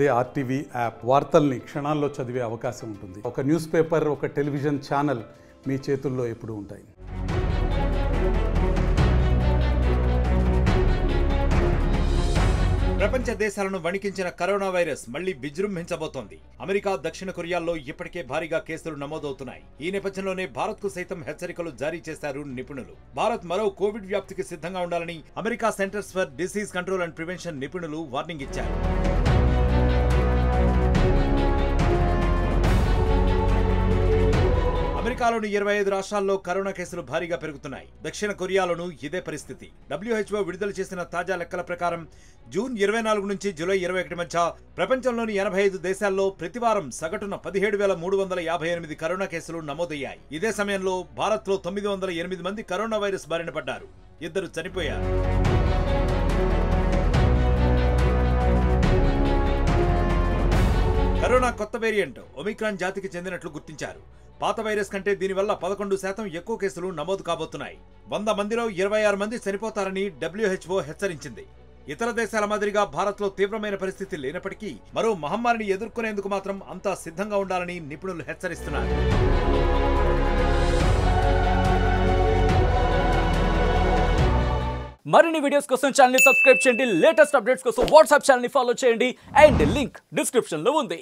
అదే RTV app వార్తల్ని క్షణాల్లో చదివే అవకాశం ఉంటుంది. ఒక న్యూస్ పేపర్, ఒక టెలివిజన్ ఛానల్ మీ చేతుల్లో ఎప్పుడూ ఉంటాయి. ప్రపంచ దేశాలను వణికించిన కరోనా వైరస్ మళ్లీ విజృంభించబోతోంది. అమెరికా, దక్షిణ కొరియాల్లో ఇప్పటికే భారీగా కేసులు నమోదవుతున్నాయి. ఈ నేపథ్యంలోనే భారత్ కు సైతం హెచ్చరికలు జారీ చేశారు నిపుణులు. భారత్ మరో కోవిడ్ వ్యాప్తికి సిద్ధంగా ఉండాలని America centres for disease control and prevention నిపుణులు వార్నింగ్ ఇచ్చారు. అమెరికాలోని 25 రాష్ట్రాల్లో కరోనా కేసులు భారీగా పెరుగుతున్నాయి. దక్షిణ కొరియాలోనూ ఇదే పరిస్థితి. WHO విడుదల చేసిన తాజా లెక్కల ప్రకారం జూన్ 24 నుంచి జూలై 21 మధ్య ప్రపంచంలోని 85 దేశాల్లో ప్రతివారం సగటున 17,358 కరోనా కేసులు నమోదయ్యాయి. ఇదే సమయంలో భారత్లో 908 మంది కరోనా వైరస్ బారిన పడ్డారు. 2 చనిపోయారు. కరోనా కొత్త వేరియంట్ ఒమిక్రాన్ జాతికి చెందినట్లు గుర్తించారు. పాత వైరస్ కంటే దీనివల్ల 11% ఎక్కువ కేసులు నమోదు కాబోతున్నాయి. 100 మందిలో 26 మంది చనిపోతారని WHO హెచ్చరించింది. ఇతర దేశాల మాదిరిగా భారత్లో తీవ్రమైన పరిస్థితి లేనప్పటికీ మరో మహమ్మారిని ఎదుర్కొనేందుకు మాత్రం అంతా సిద్ధంగా ఉండాలని నిపుణులు హెచ్చరిస్తున్నారు. మరిన్ని వీడియోస్ కోసం ఛానల్ ని సబ్స్క్రైబ్ చేయండి. లేటెస్ట్ అప్డేట్స్ కోసం వాట్సాప్ ఛానల్ ని ఫాలో చేయండి. అండ్ లింక్ డిస్క్రిప్షన్ లో ఉంది.